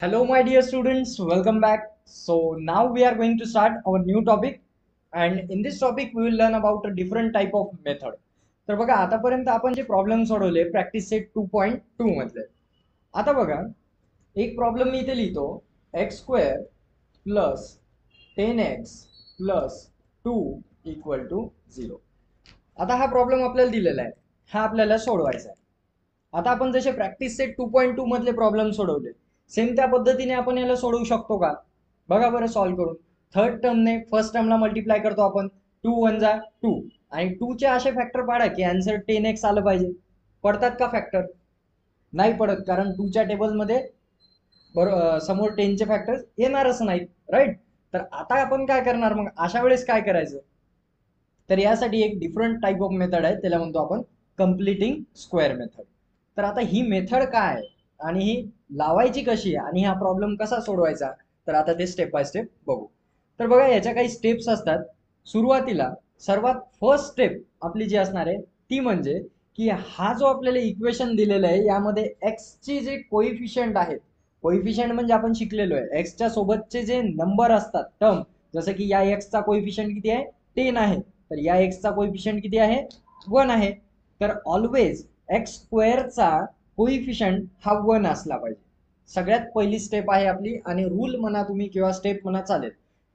Hello, my dear students. Welcome back. So now we are going to start our new topic, and in this topic we will learn about a different type of method. तर बघा आतापर्यंत आपण जे problem सोडवले practice set 2.2 मधले. आता बघा एक प्रॉब्लेम मी इथे लिहितो x square plus 10x plus 2 equal to 0. आता हा प्रॉब्लेम आपल्याला दिलेला आहे, हा आपल्याला सोडवायचा आहे. आता आपण जसे प्रॅक्टिस सेट 2.2 मधले प्रॉब्लेम सोडवले सेम त्या पद्धतीने आपण याला सोडवू शकतो का? बघा बरं सॉल्व्ह करून. थर्ड टर्मने फर्स्ट टर्मला मल्टिप्लाय करतो आपण. 2 1 जा 2 आणि 2 चे असे फॅक्टर पाडा की आन्सर 10x आलं पाहिजे. पडतात का फॅक्टर? नाही पडत, कारण 2 च्या टेबलमध्ये समोर 10 चे फॅक्टर्स येणारच नाहीत, राईट? तर आता आपण काय करणार मग अशा वेळेस काय करायचं? तर यासाठी एक डिफरंट टाइप ऑफ मेथड आहे, त्याला म्हणतो आपण कम्प्लिटिंग स्क्वेअर मेथड. तर आता ही मेथड काय आहे आणि ही लावायची कशी आहे आणि हा प्रॉब्लेम कसा सोडवायचा, तर आता ते स्टेप बाय स्टेप बघू. तर बघा याच्या काही स्टेप्स असतात. सुरुवातीला सर्वात फर्स्ट स्टेप आपली जी असणार आहे ती म्हणजे की हा जो आपल्याला इक्वेशन दिलेला आहे यामध्ये एक्स चे जे कोइफिशियंट आहेत, कोइफिशियंट म्हणजे आपण शिकलेलो आहे एक्सच्या सोबतचे जे नंबर असतात टर्म, जसं की या एक्सचा कोइफिशियंट किती आहे? 10 आहे. तर या एक्सचा कोइफिशियंट किती आहे? 1 आहे. तर ऑलवेज एक्स स्क्वेअरचा कोइफिशियंट हा 1 असला पाहिजे. सगळ्यात पहिली स्टेप आहे आपली, आणि रूल म्हणा तुम्ही किंवा स्टेप म्हणा चालेल.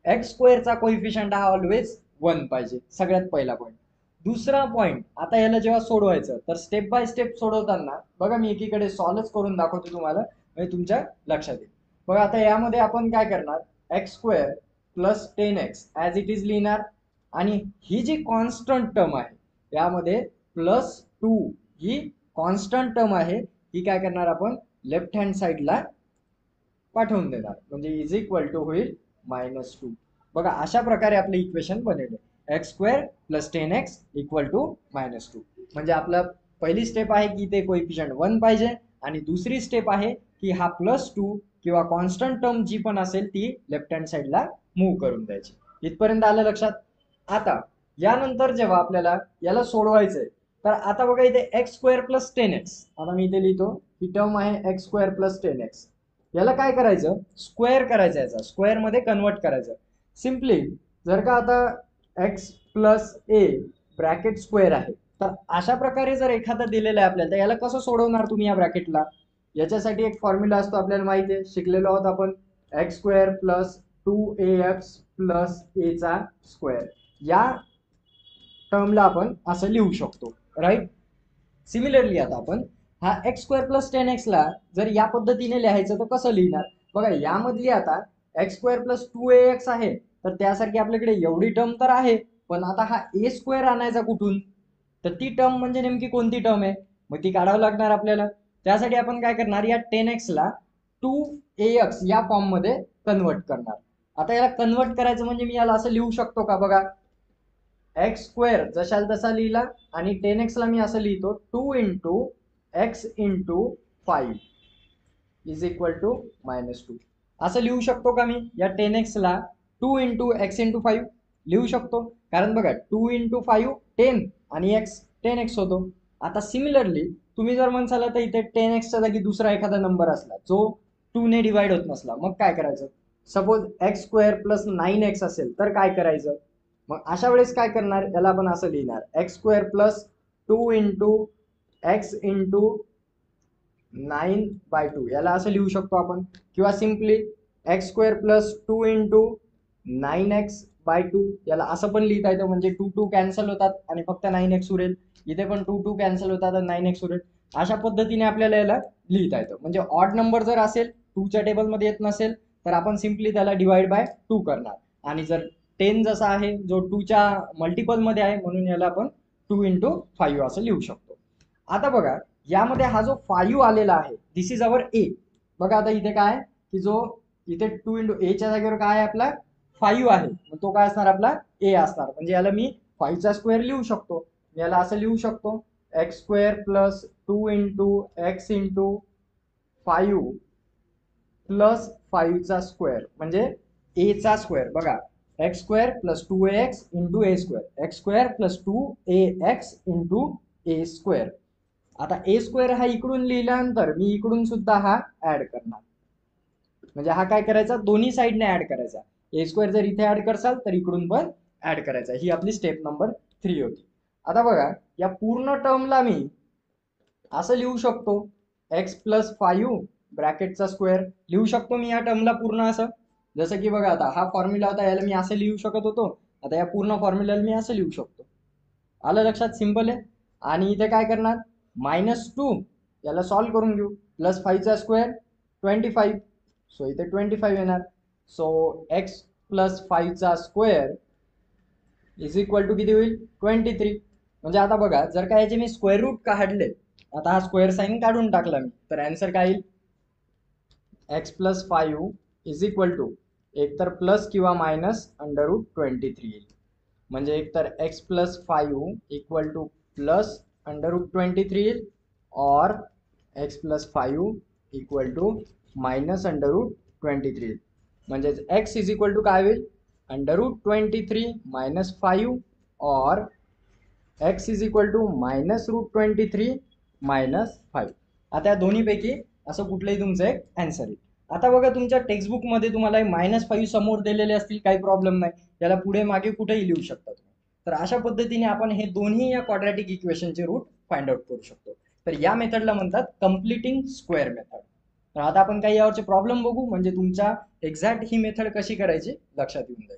एक्स स्क्वेअरचा कोइफिशियंट हा ऑलवेज 1 पाहिजे, सगळ्यात पहिला पॉईंट. दुसरा पॉईंट, आता याला जेव्हा सोडवायचं तर स्टेप बाय स्टेप सोडवताना बघा मी एकीकडे सॉल्व्ह करून दाखवतो तुम्हाला, म्हणजे तुमच्या लक्षात येईल. बघा आता यामध्ये आपण काय करणार, x square plus 10x as it is लिहिणार, आणि ही जी कॉन्स्टंट टर्म आहे यामध्ये प्लस 2 ही कॉन्स्टंट टर्म आहे, ही काय करणार आपण लेफ्ट हँड साइडला पाठवून देणार, म्हणजे इज इक्वल टू होईल -2. बघा अशा प्रकारे आपलं इक्वेशन बनेल, x square plus 10x equal to -2. म्हणजे आपला पहिली स्टेप आहे की ते कोइफिशियंट 1 पाहिजे, आणि दुसरी स्टेप आहे की हा +2 किंवा कॉन्स्टंट टर्म जी पण असेल ती लेफ्ट हँड साइडला मूव्ह करून द्यायची. इथपर्यंत आलं लक्षात? आता यानंतर जेव्हा आपल्याला याला सोडवायचंय तर आता बघा इथे एक्स स्क्वेअर प्लस 10x, आता मी इथे लिहितो ही टर्म आहे एक्स स्क्वेअर प्लस 10x. याला काय करायचं? स्क्वेअर करायचं, याचा स्क्वेअर मध्ये कन्वर्ट करायचं. सिम्पली जर का आता x plus A bracket square आहे, तर अशा प्रकारे जर एखादा दिलेला आहे आपल्याला, तर याला कसं सोडवणार तुम्ही या ब्रॅकेटला? याच्यासाठी एक फॉर्म्युला असतो, आपल्याला माहिती आहे, शिकलेलो आहोत आपण. X square plus 2ax plus A चा स्क्वेअर, या टर्मला आपण असं लिहू शकतो, राईट? सिमिलरली आता आपण हा एक्स स्क्वेअर प्लस 10x ला जर या पद्धतीने लिहायचं तर कसं लिहिणार? बघा यामधली आता एक्स स्क्वेअर प्लस 2ax आहे, तर त्यासारखी आपल्याकडे एवढी टर्म तर आहे, पण आता हा ए स्क्वेअर आणायचा कुठून? तर ती टर्म म्हणजे नेमकी कोणती टर्म आहे? मग ती काढावं लागणार आपल्याला. त्यासाठी आपण काय करणार, या 10x ला 2ax या फॉर्म मध्ये कन्वर्ट करणार. आता याला कन्वर्ट करायचं म्हणजे मी याला असं लिहू शकतो का? बघा एक्स स्क्वेअर जशाल तसा लिहिला, आणि 10x ला मी असं लिहितो 2 into x into 5 is equal to -2. असं लिहू शकतो का मी? या 10x ला 2 इंटू एक्स इंटू 5 लिहू शकतो, कारण बघा 2 इंटू 5 10 आणि x 10x होतो. आता सिमिलरली तुम्ही जर म्हणसाल तर इथे 10x च्या जागी दुसरा एखादा नंबर असला जो 2 ने डिवाइड होत नसला, मग काय करायचं? Suppose x square plus 9x असेल तर काय करायचं? मग अशा वेळेस काय करणार, याला आपण असं लिहिणार x square plus 2 into x into 9/2, याला असं लिहू शकतो आपण. किंवा simply x square plus 2 into 9x/2, याला असं पण लिहिता येतं, म्हणजे 2 2 कॅन्सल होतात आणि फक्त 9x उरेल. इथे पण 2 2 कॅन्सल होतात आणि 9x उरेल. अशा पद्धतीने आपल्याला याला लिहिता येतं. म्हणजे ऑड नंबर जर असेल 2 च्या टेबलमध्ये येत नसेल तर आपण सिम्पली त्याला डिवाइड बाय 2 करणार, आणि जर 10 जसा आहे जो 2 च्या मल्टिपल मध्ये आहे म्हणून याला आपण 2 इंटू 5 असं लिहू शकतो. आता बघा यामध्ये हा जो 5 आलेला आहे दिस इज अवर ए. बघा आता इथे काय की जो इथे 2 इंटू ए च्या जागेवर काय आहे आपला 5 आहे, मग तो काय असणार आपला ए असणार. म्हणजे याला मी 5 चा स्क्वेअर लिहू शकतो. याला असं लिहू शकतो X square plus 2 into x into 5 plus 5 चा स्क्वेअर, म्हणजे ए चा स्क्वेअर. बघा X square plus 2ax into A square, X square plus 2ax into A square. आता ए स्क्वेअर हा इकडून लिहिल्यानंतर मी इकडून सुद्धा हा ऍड करणार. म्हणजे हा काय करायचा, दोन्ही साईडने ऍड करायचा. ए स्क्वेअर जर इथे ऍड करसाल तर इकडून पण ऍड करायचा. ही आपली स्टेप नंबर 3 होती. आता बघा, या पूर्ण टर्मला मी असं लिहू शकतो, एक्स प्लस 5 ब्रॅकेटचा स्क्वेअर लिहू शकतो मी या टर्मला पूर्ण असं. जसं की बघा, आता हा फॉर्म्युला होता, याला मी असं लिहू शकत होतो. आता या पूर्ण फॉर्म्युल्याला मी असं लिहू शकतो. आलं लक्षात? सिंपल आहे. आणि इथे काय करणार, -2 याला सॉल्व्ह करून घेऊ. +5चा स्क्वेअर 25, सो इथे 25 येणार. सो एक्स प्लस 5चा स्क्वेअर इज इक्वल टू किती होईल, 23. म्हणजे आता बघा, जर का याचे मी स्क्वेअर रूट काढले, आता हा स्क्वेअर साईन काढून टाकला मी, तर आन्सर काय येईल, x plus 5 is equal to एक तर प्लस किंवा -√23 येईल. म्हणजे एक तर x plus 5 equal to plus √23 येईल, और एक्स प्लस 5 इक्वल टू -√23 येईल. म्हणजे एक्स इज इक्वल टू काय होईल, √23 - 5 और एक्स इज इक्वल टू -√23 - 5. आता या दोन्हीपैकी असं कुठलंही तुमचं एक आन्सर येईल. आता बघा, तुमच्या टेक्स्टबुक मध्ये तुम्हाला -5 समोर दिलेले असतील, काही प्रॉब्लेम नाही, याला पुढे मागे कुठेही लिहू शकता तुम्ही. तर अशा पद्धतीने आपण हे दोन्ही या क्वाड्रॅटिक इक्वेशनचे रूट फाइंड आउट करू शकतो. तर या मेथडला म्हणतात कम्प्लिटिंग स्क्वेअर मेथड. तर आता आपण काही यावरचे प्रॉब्लेम बघू, म्हणजे तुमच्या एक्झॅक्ट ही मेथड कशी करायची लक्षात येऊन जाईल.